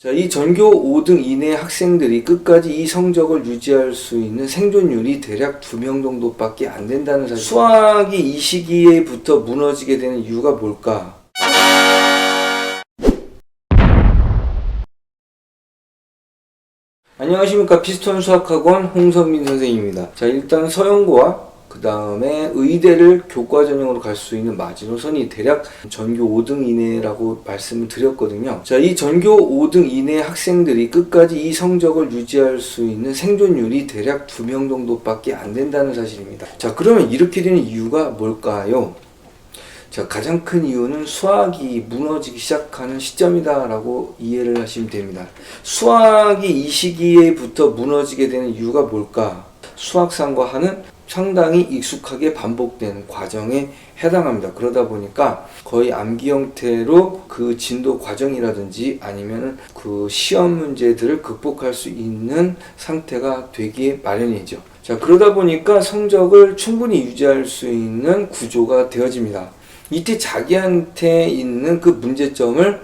자, 이 전교 5등 이내 학생들이 끝까지 이 성적을 유지할 수 있는 생존율이 대략 2명 정도밖에 안 된다는 사실. 수학이 이 시기에부터 무너지게 되는 이유가 뭘까? 안녕하십니까. 피스톤 수학학원 홍선민 선생님입니다. 자, 일단 서영고와 그 다음에 의대를 교과 전형으로 갈 수 있는 마지노선이 대략 전교 5등 이내라고 말씀을 드렸거든요. 자, 이 전교 5등 이내 학생들이 끝까지 이 성적을 유지할 수 있는 생존율이 대략 2명 정도밖에 안 된다는 사실입니다. 자, 그러면 이렇게 되는 이유가 뭘까요? 자, 가장 큰 이유는 수학이 무너지기 시작하는 시점이다 라고 이해를 하시면 됩니다. 수학이 이 시기에부터 무너지게 되는 이유가 뭘까? 수학상과 하는 상당히 익숙하게 반복된 과정에 해당합니다. 그러다 보니까 거의 암기 형태로 그 진도 과정이라든지 아니면 그 시험 문제들을 극복할 수 있는 상태가 되기 마련이죠. 자, 그러다 보니까 성적을 충분히 유지할 수 있는 구조가 되어집니다. 이때 자기한테 있는 그 문제점을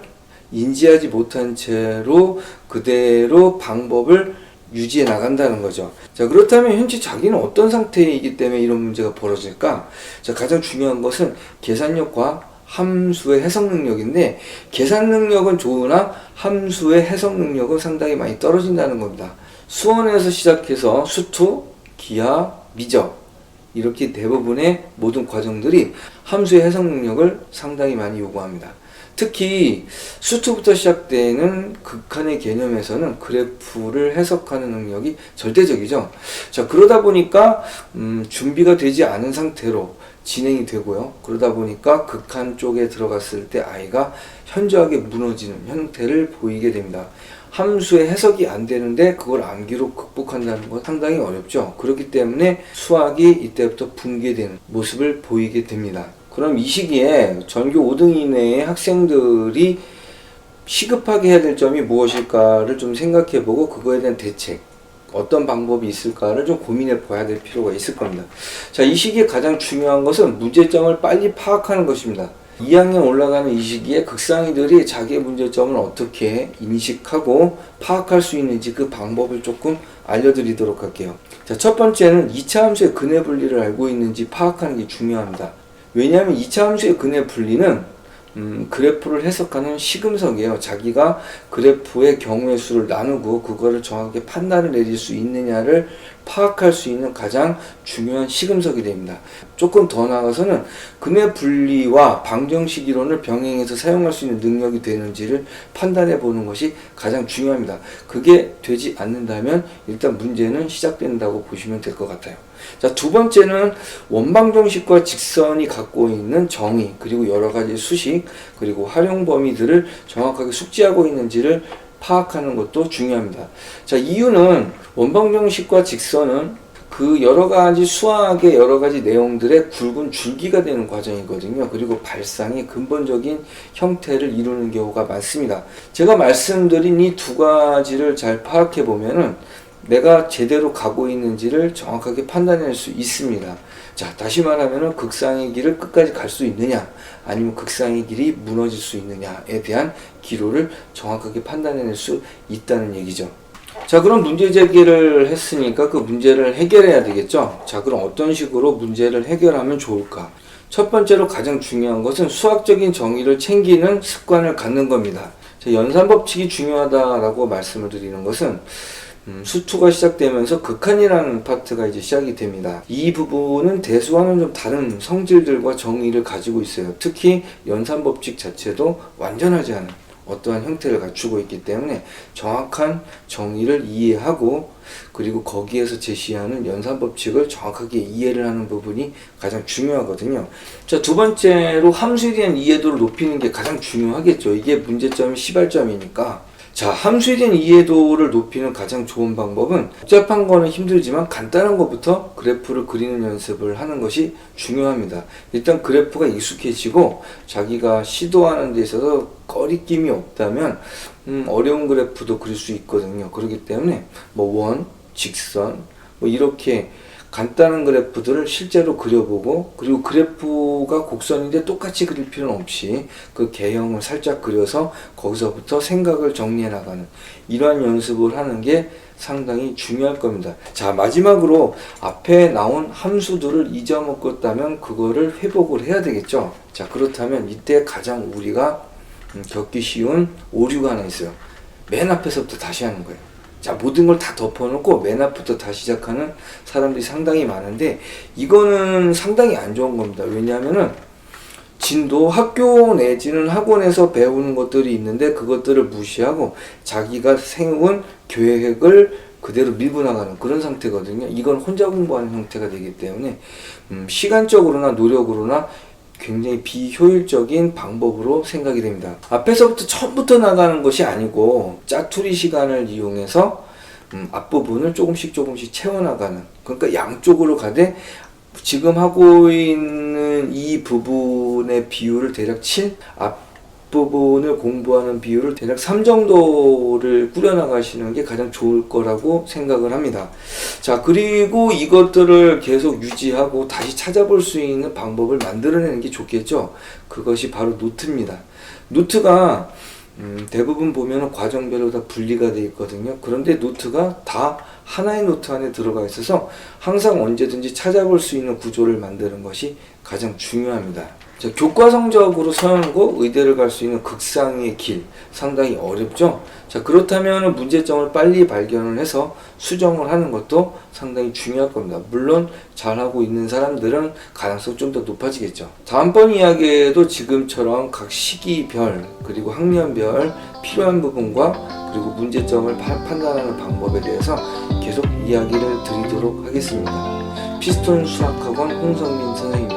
인지하지 못한 채로 그대로 방법을 유지해 나간다는 거죠. 자, 그렇다면 현재 자기는 어떤 상태이기 때문에 이런 문제가 벌어질까? 자, 가장 중요한 것은 계산력과 함수의 해석 능력인데, 계산 능력은 좋으나 함수의 해석 능력은 상당히 많이 떨어진다는 겁니다. 수원에서 시작해서 수투, 기하, 미적 이렇게 대부분의 모든 과정들이 함수의 해석 능력을 상당히 많이 요구합니다. 특히 수투부터 시작되는 극한의 개념에서는 그래프를 해석하는 능력이 절대적이죠. 자, 그러다 보니까 준비가 되지 않은 상태로 진행이 되고요. 그러다 보니까 극한 쪽에 들어갔을 때 아이가 현저하게 무너지는 형태를 보이게 됩니다. 함수의 해석이 안 되는데 그걸 암기로 극복한다는 건 상당히 어렵죠. 그렇기 때문에 수학이 이때부터 붕괴되는 모습을 보이게 됩니다. 그럼 이 시기에 전교 5등 이내의 학생들이 시급하게 해야 될 점이 무엇일까를 좀 생각해보고 그거에 대한 대책, 어떤 방법이 있을까를 좀 고민해 봐야 될 필요가 있을 겁니다. 자, 이 시기에 가장 중요한 것은 문제점을 빨리 파악하는 것입니다. 2학년 올라가는 이 시기에 극상이들이 자기의 문제점을 어떻게 인식하고 파악할 수 있는지 그 방법을 조금 알려드리도록 할게요. 자, 첫 번째는 2차 함수의 근해 분리를 알고 있는지 파악하는 게 중요합니다. 왜냐하면 2차 함수의 근해 분리는 그래프를 해석하는 시금석이에요. 자기가 그래프의 경우의 수를 나누고 그거를 정확하게 판단을 내릴 수 있느냐를 파악할 수 있는 가장 중요한 시금석이 됩니다. 조금 더 나아가서는 근해 분리와 방정식 이론을 병행해서 사용할 수 있는 능력이 되는지를 판단해 보는 것이 가장 중요합니다. 그게 되지 않는다면 일단 문제는 시작된다고 보시면 될 것 같아요. 자, 두 번째는 원방정식과 직선이 갖고 있는 정의, 그리고 여러 가지 수식, 그리고 활용 범위들을 정확하게 숙지하고 있는지를 파악하는 것도 중요합니다. 자, 이유는 원방정식과 직선은 그 여러 가지 수학의 여러 가지 내용들의 굵은 줄기가 되는 과정이거든요. 그리고 발상의 근본적인 형태를 이루는 경우가 많습니다. 제가 말씀드린 이 두 가지를 잘 파악해 보면은 내가 제대로 가고 있는지를 정확하게 판단할 수 있습니다. 자, 다시 말하면 극상의 길을 끝까지 갈 수 있느냐 아니면 극상의 길이 무너질 수 있느냐에 대한 기로를 정확하게 판단해낼 수 있다는 얘기죠. 자, 그럼 문제 제기를 했으니까 그 문제를 해결해야 되겠죠. 자, 그럼 어떤 식으로 문제를 해결하면 좋을까? 첫 번째로 가장 중요한 것은 수학적인 정의를 챙기는 습관을 갖는 겁니다. 자, 연산법칙이 중요하다라고 말씀을 드리는 것은 수투가 시작되면서 극한이라는 파트가 이제 시작이 됩니다. 이 부분은 대수와는 좀 다른 성질들과 정의를 가지고 있어요. 특히 연산법칙 자체도 완전하지 않은 어떠한 형태를 갖추고 있기 때문에 정확한 정의를 이해하고 그리고 거기에서 제시하는 연산법칙을 정확하게 이해를 하는 부분이 가장 중요하거든요. 자, 두 번째로 함수에 대한 이해도를 높이는 게 가장 중요하겠죠. 이게 문제점이 시발점이니까. 자, 함수에 대한 이해도를 높이는 가장 좋은 방법은 복잡한 거는 힘들지만 간단한 것부터 그래프를 그리는 연습을 하는 것이 중요합니다. 일단 그래프가 익숙해지고 자기가 시도하는 데 있어서 꺼리낌이 없다면 어려운 그래프도 그릴 수 있거든요. 그렇기 때문에 원, 직선 이렇게 간단한 그래프들을 실제로 그려보고, 그리고 그래프가 곡선인데 똑같이 그릴 필요는 없이 그 개형을 살짝 그려서 거기서부터 생각을 정리해 나가는 이러한 연습을 하는 게 상당히 중요할 겁니다. 자, 마지막으로 앞에 나온 함수들을 잊어먹었다면 그거를 회복을 해야 되겠죠. 자, 그렇다면 이때 가장 우리가 겪기 쉬운 오류가 하나 있어요. 맨 앞에서부터 다시 하는 거예요. 자, 모든 걸 다 덮어놓고 맨 앞부터 다시 시작하는 사람들이 상당히 많은데, 이거는 상당히 안 좋은 겁니다. 왜냐하면은 진도 학교 내지는 학원에서 배우는 것들이 있는데 그것들을 무시하고 자기가 세운 계획을 그대로 밀고 나가는 그런 상태거든요. 이건 혼자 공부하는 형태가 되기 때문에 시간적으로나 노력으로나 굉장히 비효율적인 방법으로 생각이 됩니다. 앞에서부터 처음부터 나가는 것이 아니고 짜투리 시간을 이용해서 앞부분을 조금씩 채워나가는, 그러니까 양쪽으로 가되 지금 하고 있는 이 부분의 비율을 대략 7, 앞부분을 공부하는 비율을 대략 3 정도를 꾸려나가시는 게 가장 좋을 거라고 생각을 합니다. 자, 그리고 이것들을 계속 유지하고 다시 찾아볼 수 있는 방법을 만들어내는 게 좋겠죠. 그것이 바로 노트입니다. 노트가 대부분 보면 과정별로 다 분리가 되어 있거든요. 그런데 노트가 다 하나의 노트 안에 들어가 있어서 항상 언제든지 찾아볼 수 있는 구조를 만드는 것이 가장 중요합니다. 자, 교과성적으로 서영고 의대를 갈 수 있는 극상의 길, 상당히 어렵죠. 자, 그렇다면 문제점을 빨리 발견을 해서 수정을 하는 것도 상당히 중요할 겁니다. 물론 잘하고 있는 사람들은 가능성이 좀 더 높아지겠죠. 다음번 이야기에도 지금처럼 각 시기별 그리고 학년별 필요한 부분과 그리고 문제점을 판단하는 방법에 대해서 계속 이야기를 드리도록 하겠습니다. 피스톤 수학학원 홍성민 선생님